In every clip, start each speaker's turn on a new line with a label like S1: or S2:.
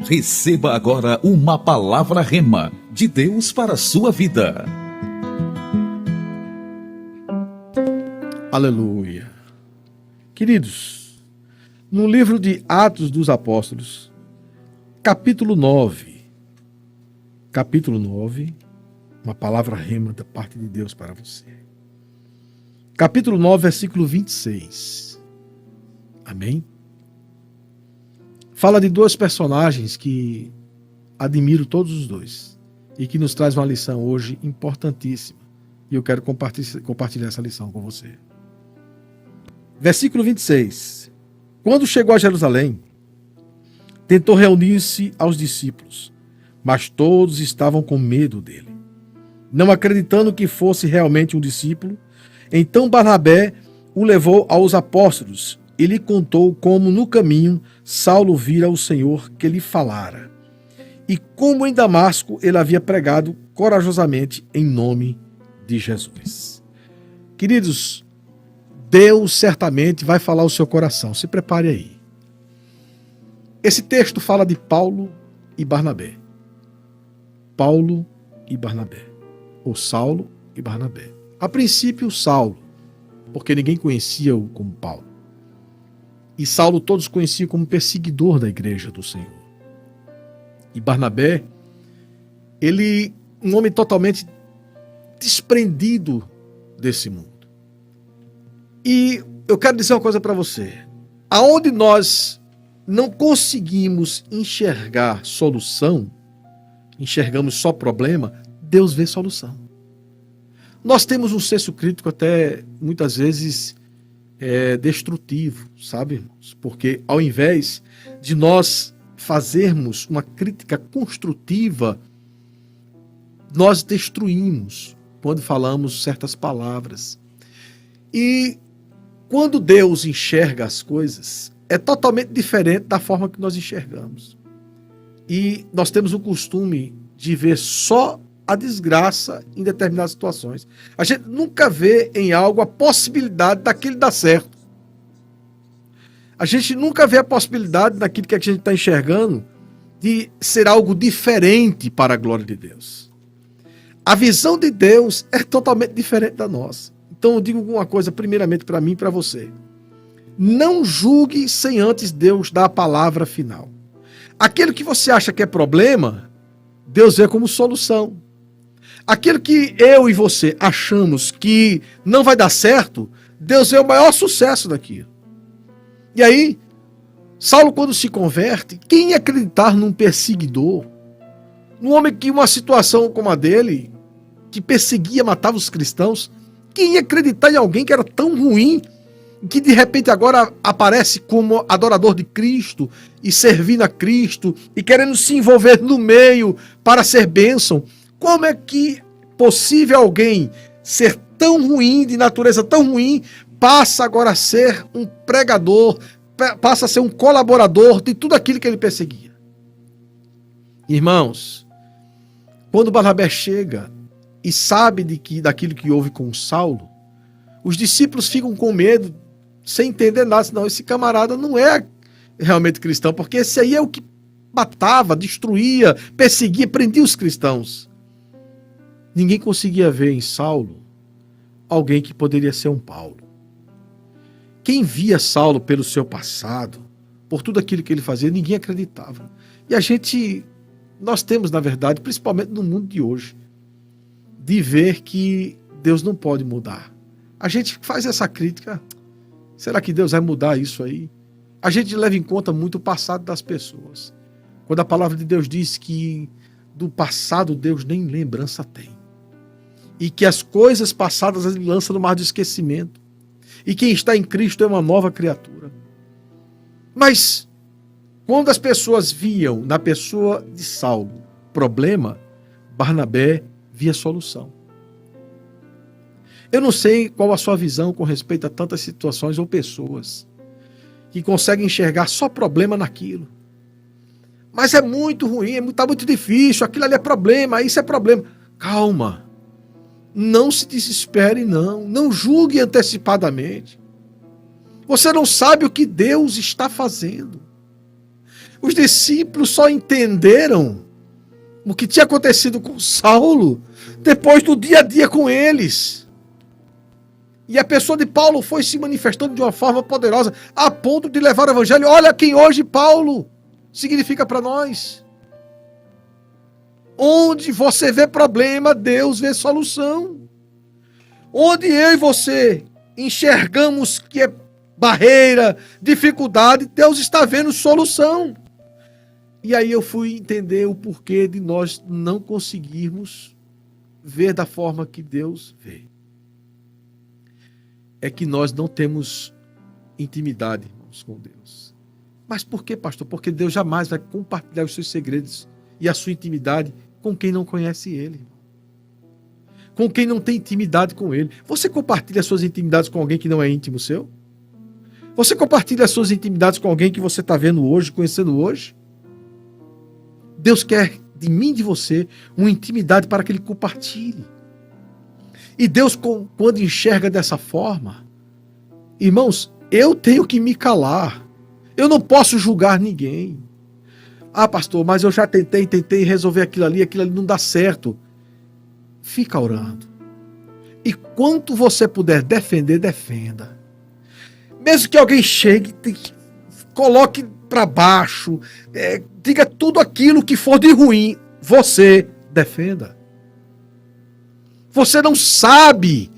S1: Receba agora uma palavra rema de Deus para a sua vida.
S2: Aleluia. Queridos, no livro de Atos dos Apóstolos, capítulo 9, uma palavra rema da parte de Deus para você. Capítulo 9, versículo 26. Amém? Fala de dois personagens que admiro todos os dois e que nos traz uma lição hoje importantíssima. E eu quero compartilhar essa lição com você. Versículo 26. Quando chegou a Jerusalém, tentou reunir-se aos discípulos, mas todos estavam com medo dele. Não acreditando que fosse realmente um discípulo, então Barnabé o levou aos apóstolos e lhe contou como no caminho Saulo vira o Senhor que lhe falara, e como em Damasco ele havia pregado corajosamente em nome de Jesus. Queridos, Deus certamente vai falar ao seu coração, se prepare aí. Esse texto fala de Paulo e Barnabé. Paulo e Barnabé, ou Saulo e Barnabé. A princípio, Saulo, porque ninguém conhecia-o como Paulo. E Saulo todos conheciam como perseguidor da igreja do Senhor. E Barnabé, ele, um homem totalmente desprendido desse mundo. E eu quero dizer uma coisa para você. Aonde nós não conseguimos enxergar solução, enxergamos só problema, Deus vê solução. Nós temos um senso crítico até muitas vezes destrutivo, sabe, irmãos? Porque ao invés de nós fazermos uma crítica construtiva, nós destruímos quando falamos certas palavras. E quando Deus enxerga as coisas, é totalmente diferente da forma que nós enxergamos. E nós temos o costume de ver só a desgraça em determinadas situações. A gente nunca vê em algo a possibilidade daquilo dar certo. A gente nunca vê a possibilidade daquilo que a gente está enxergando de ser algo diferente para a glória de Deus. A visão de Deus é totalmente diferente da nossa. Então eu digo uma coisa primeiramente para mim e para você. Não julgue sem antes Deus dar a palavra final. Aquilo que você acha que é problema, Deus vê como solução. Aquilo que eu e você achamos que não vai dar certo, Deus vê o maior sucesso daquilo. E aí, Saulo, quando se converte, quem ia acreditar num perseguidor? Num homem que, uma situação como a dele, que perseguia, matava os cristãos, quem ia acreditar em alguém que era tão ruim, que de repente agora aparece como adorador de Cristo, e servindo a Cristo, e querendo se envolver no meio para ser bênção? Como é que possível alguém ser tão ruim, de natureza tão ruim, passa agora a ser um pregador, passa a ser um colaborador de tudo aquilo que ele perseguia? Irmãos, quando Barnabé chega e sabe daquilo que houve com Saulo, os discípulos ficam com medo, sem entender nada, senão esse camarada não é realmente cristão, porque esse aí é o que matava, destruía, perseguia, prendia os cristãos. Ninguém conseguia ver em Saulo alguém que poderia ser um Paulo. Quem via Saulo pelo seu passado, por tudo aquilo que ele fazia, ninguém acreditava. E nós temos, na verdade, principalmente no mundo de hoje, de ver que Deus não pode mudar. A gente faz essa crítica, será que Deus vai mudar isso aí? A gente leva em conta muito o passado das pessoas. Quando a palavra de Deus diz que do passado Deus nem lembrança tem. E que as coisas passadas ele lança no mar do esquecimento. E quem está em Cristo é uma nova criatura. Mas, quando as pessoas viam na pessoa de Saulo problema, Barnabé via solução. Eu não sei qual a sua visão com respeito a tantas situações ou pessoas que conseguem enxergar só problema naquilo. Mas é muito ruim, está muito difícil, aquilo ali é problema, isso é problema. Calma. Não se desespere, não julgue antecipadamente. Você não sabe o que Deus está fazendo. Os discípulos só entenderam o que tinha acontecido com Saulo depois do dia a dia com eles. E a pessoa de Paulo foi se manifestando de uma forma poderosa, a ponto de levar o evangelho. Olha quem hoje Paulo significa para nós. Onde você vê problema, Deus vê solução. Onde eu e você enxergamos que é barreira, dificuldade, Deus está vendo solução. E aí eu fui entender o porquê de nós não conseguirmos ver da forma que Deus vê. É que nós não temos intimidade, irmãos, com Deus. Mas por quê, pastor? Porque Deus jamais vai compartilhar os seus segredos e a sua intimidade com quem não conhece Ele. Com quem não tem intimidade com Ele. Você compartilha as suas intimidades com alguém que não é íntimo seu? Você compartilha as suas intimidades com alguém que você está vendo hoje, conhecendo hoje? Deus quer de mim e de você uma intimidade para que Ele compartilhe. E Deus, quando enxerga dessa forma, irmãos, eu tenho que me calar. Eu não posso julgar ninguém. Ah, pastor, mas eu já tentei resolver aquilo ali não dá certo. Fica orando. E quanto você puder defender, defenda. Mesmo que alguém chegue, coloque para baixo, diga tudo aquilo que for de ruim, você defenda. Você não sabe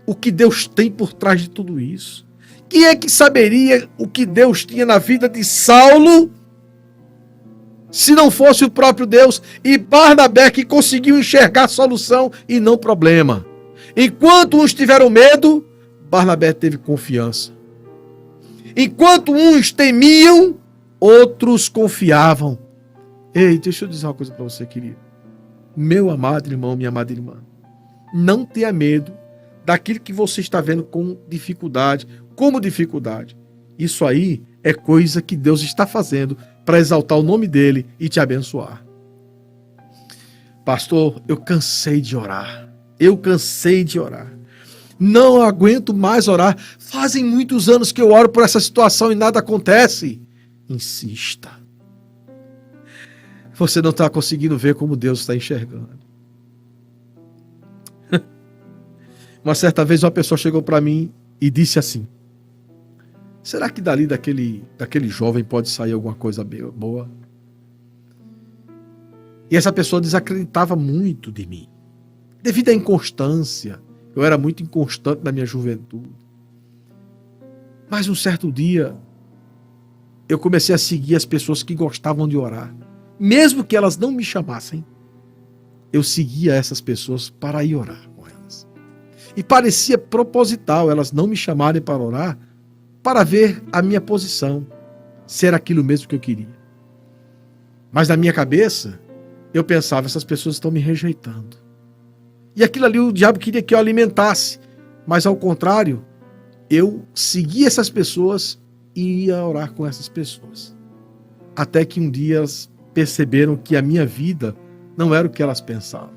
S2: o que Deus tem por trás de tudo isso. Quem é que saberia o que Deus tinha na vida de Saulo se não fosse o próprio Deus? E Barnabé que conseguiu enxergar a solução e não problema. Enquanto uns tiveram medo, Barnabé teve confiança. Enquanto uns temiam, outros confiavam. Ei, deixa eu dizer uma coisa para você, querido. Meu amado irmão, minha amada irmã. Não tenha medo daquilo que você está vendo com dificuldade, como dificuldade. Isso aí é coisa que Deus está fazendo para exaltar o nome dele e te abençoar. Pastor, eu cansei de orar. Não aguento mais orar. Fazem muitos anos que eu oro por essa situação e nada acontece. Insista. Você não está conseguindo ver como Deus está enxergando. Uma certa vez uma pessoa chegou para mim e disse assim: será que daquele jovem pode sair alguma coisa boa? E essa pessoa desacreditava muito de mim. Devido à inconstância. Eu era muito inconstante na minha juventude. Mas um certo dia, eu comecei a seguir as pessoas que gostavam de orar. Mesmo que elas não me chamassem, eu seguia essas pessoas para ir orar com elas. E parecia proposital elas não me chamarem para orar, para ver a minha posição, se era aquilo mesmo que eu queria. Mas na minha cabeça, eu pensava, essas pessoas estão me rejeitando. E aquilo ali o diabo queria que eu alimentasse. Mas ao contrário, eu seguia essas pessoas e ia orar com essas pessoas. Até que um dia elas perceberam que a minha vida não era o que elas pensavam.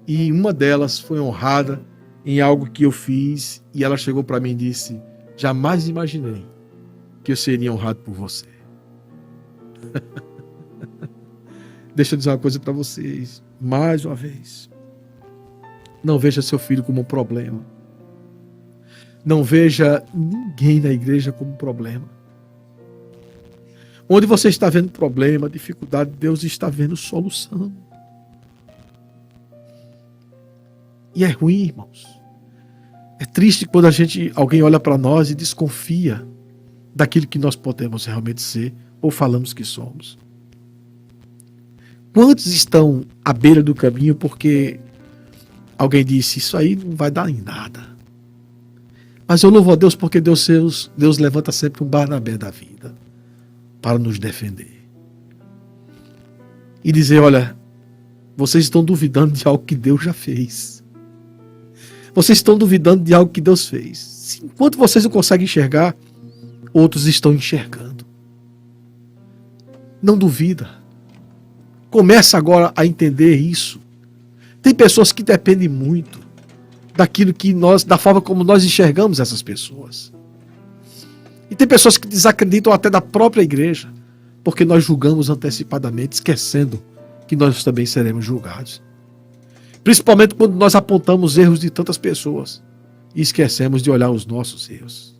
S2: E uma delas foi honrada em algo que eu fiz e ela chegou para mim e disse: jamais imaginei que eu seria honrado por você. Deixa eu dizer uma coisa para vocês, mais uma vez. Não veja seu filho como um problema. Não veja ninguém na igreja como um problema. Onde você está vendo problema, dificuldade, Deus está vendo solução. E é ruim, irmãos. É triste quando alguém olha para nós e desconfia daquilo que nós podemos realmente ser ou falamos que somos. Quantos estão à beira do caminho porque alguém disse, isso aí não vai dar em nada. Mas eu louvo a Deus porque Deus levanta sempre um Barnabé da vida para nos defender. E dizer, olha, vocês estão duvidando de algo que Deus já fez. Vocês estão duvidando de algo que Deus fez. Enquanto vocês não conseguem enxergar, outros estão enxergando. Não duvida. Começa agora a entender isso. Tem pessoas que dependem muito da forma como nós enxergamos essas pessoas. E tem pessoas que desacreditam até da própria igreja, porque nós julgamos antecipadamente, esquecendo que nós também seremos julgados. Principalmente quando nós apontamos erros de tantas pessoas e esquecemos de olhar os nossos erros.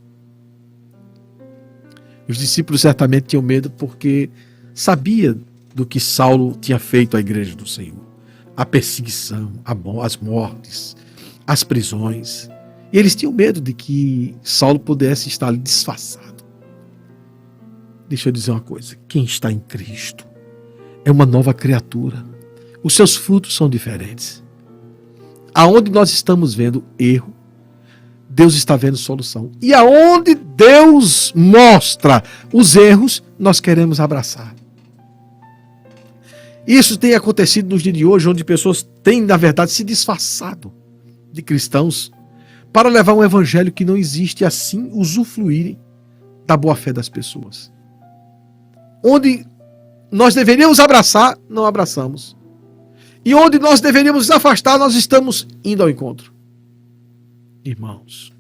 S2: Os discípulos certamente tinham medo porque sabia do que Saulo tinha feito à igreja do Senhor. A perseguição, as mortes, as prisões. E eles tinham medo de que Saulo pudesse estar ali disfarçado. Deixa eu dizer uma coisa. Quem está em Cristo é uma nova criatura. Os seus frutos são diferentes. Aonde nós estamos vendo erro, Deus está vendo solução. E aonde Deus mostra os erros, nós queremos abraçar. Isso tem acontecido nos dias de hoje, onde pessoas têm, na verdade, se disfarçado de cristãos para levar um evangelho que não existe e assim usufruírem da boa-fé das pessoas. Onde nós deveríamos abraçar, não abraçamos. E onde nós deveríamos nos afastar, nós estamos indo ao encontro. Irmãos,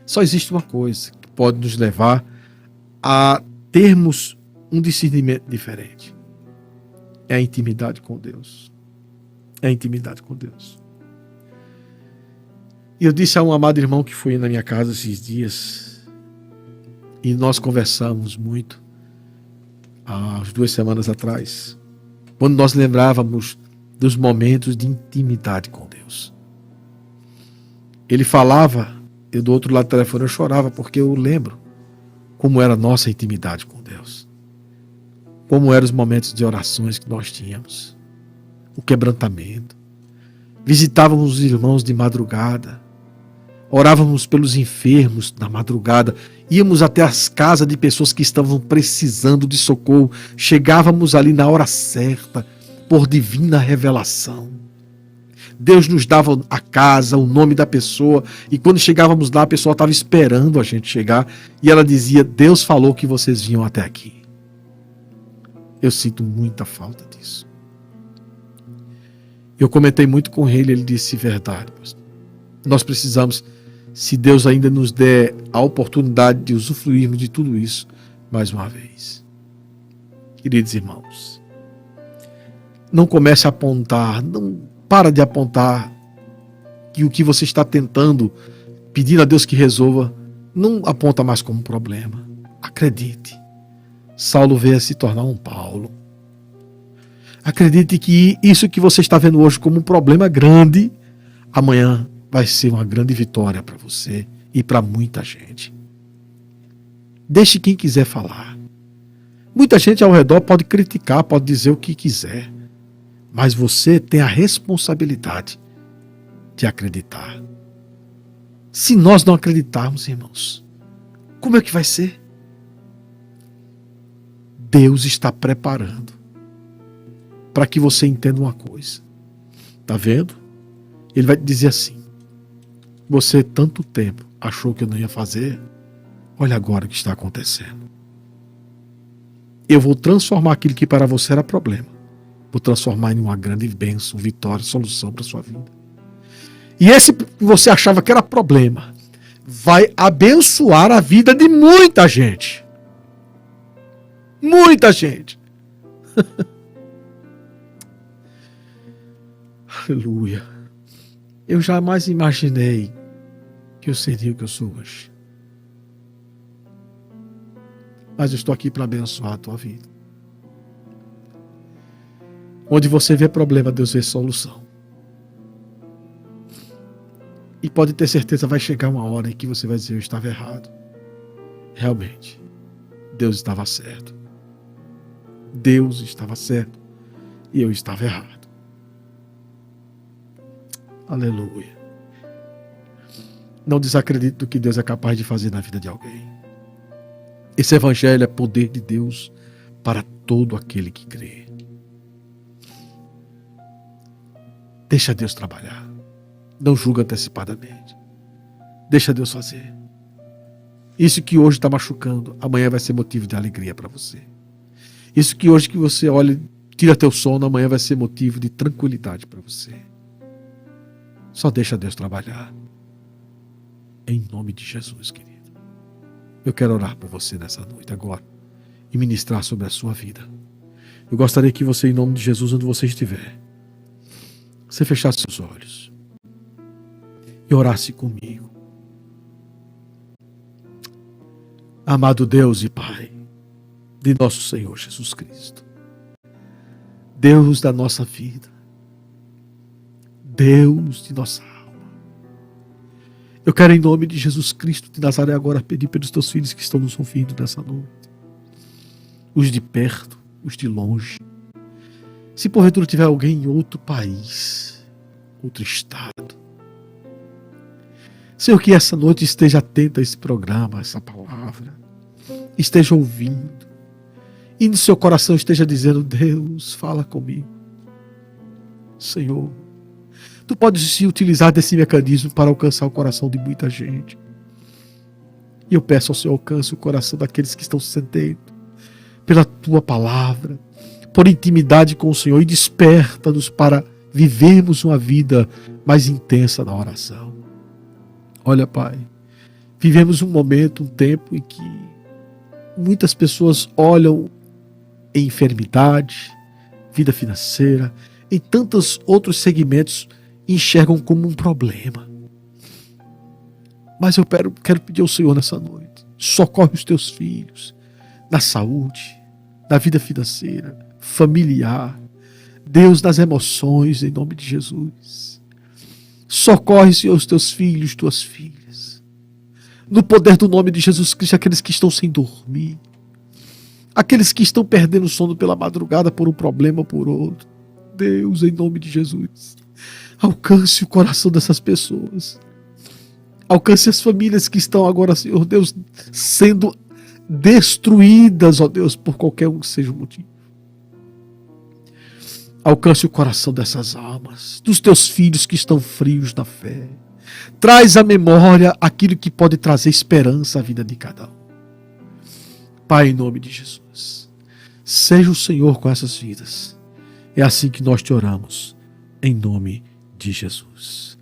S2: só existe uma coisa que pode nos levar a termos um discernimento diferente. É a intimidade com Deus. É a intimidade com Deus. E eu disse a um amado irmão que foi na minha casa esses dias, e nós conversamos muito, há 2 semanas atrás, quando nós lembrávamos dos momentos de intimidade com Deus. Ele falava, eu do outro lado do telefone eu chorava, porque eu lembro como era a nossa intimidade com Deus. Como eram os momentos de orações que nós tínhamos. O quebrantamento. Visitávamos os irmãos de madrugada. Orávamos pelos enfermos na madrugada. Íamos até as casas de pessoas que estavam precisando de socorro. Chegávamos ali na hora certa, por divina revelação. Deus nos dava a casa, o nome da pessoa, e quando chegávamos lá, a pessoa estava esperando a gente chegar, e ela dizia: Deus falou que vocês vinham até aqui. Eu sinto muita falta disso. Eu comentei muito com ele disse: verdade, pastor. Nós precisamos, se Deus ainda nos der a oportunidade de usufruirmos de tudo isso, mais uma vez. Queridos irmãos, não comece a apontar, não para de apontar que o que você está tentando, pedindo a Deus que resolva, não aponta mais como problema. Acredite. Saulo veio a se tornar um Paulo. Acredite que isso que você está vendo hoje como um problema grande, amanhã vai ser uma grande vitória para você e para muita gente. Deixe quem quiser falar. Muita gente ao redor pode criticar, pode dizer o que quiser. Mas você tem a responsabilidade de acreditar. Se nós não acreditarmos, irmãos, como é que vai ser? Deus está preparando para que você entenda uma coisa. Está vendo? Ele vai te dizer assim: você tanto tempo achou que eu não ia fazer, olha agora o que está acontecendo. Eu vou transformar aquilo que para você era problema. Vou transformar em uma grande bênção, vitória, solução para a sua vida. E esse que você achava que era problema, vai abençoar a vida de muita gente. Muita gente. Aleluia. Eu jamais imaginei que eu seria o que eu sou hoje. Mas eu estou aqui para abençoar a tua vida. Onde você vê problema, Deus vê solução. E pode ter certeza, vai chegar uma hora em que você vai dizer: eu estava errado. Realmente, Deus estava certo. Deus estava certo e eu estava errado. Aleluia. Não desacredite do que Deus é capaz de fazer na vida de alguém. Esse evangelho é poder de Deus para todo aquele que crê. Deixa Deus trabalhar. Não julga antecipadamente. Deixa Deus fazer. Isso que hoje está machucando, amanhã vai ser motivo de alegria para você. Isso que hoje que você olha, tira teu sono, amanhã vai ser motivo de tranquilidade para você. Só deixa Deus trabalhar. Em nome de Jesus, querido. Eu quero orar por você nessa noite agora e ministrar sobre a sua vida. Eu gostaria que você, em nome de Jesus, onde você estiver, você fechasse seus olhos e orasse comigo. Amado Deus e Pai de nosso Senhor Jesus Cristo, Deus da nossa vida, Deus de nossa alma, eu quero, em nome de Jesus Cristo de Nazaré, agora pedir pelos teus filhos que estão nos ouvindo nessa noite, os de perto, os de longe. Se porventura tiver alguém em outro país, outro estado, Senhor, que essa noite esteja atento a esse programa, a essa palavra, esteja ouvindo, e no seu coração esteja dizendo: Deus, fala comigo. Senhor, tu podes se utilizar desse mecanismo para alcançar o coração de muita gente. E eu peço ao Senhor, alcance o coração daqueles que estão sedendo pela tua palavra, por intimidade com o Senhor, e desperta-nos para vivermos uma vida mais intensa na oração. Olha, Pai, vivemos um momento, um tempo em que muitas pessoas olham em enfermidade, vida financeira, em tantos outros segmentos, e enxergam como um problema. Mas eu quero pedir ao Senhor nessa noite: socorre os teus filhos na saúde, na vida financeira, familiar, Deus, nas emoções, em nome de Jesus. Socorre, Senhor, os teus filhos, tuas filhas, no poder do nome de Jesus Cristo, aqueles que estão sem dormir, aqueles que estão perdendo o sono pela madrugada por um problema ou por outro. Deus, em nome de Jesus, alcance o coração dessas pessoas. Alcance as famílias que estão agora, Senhor Deus, sendo destruídas, ó Deus, por qualquer um que seja o motivo. Alcance o coração dessas almas, dos teus filhos que estão frios na fé. Traz à memória aquilo que pode trazer esperança à vida de cada um. Pai, em nome de Jesus, seja o Senhor com essas vidas. É assim que nós te oramos, em nome de Jesus.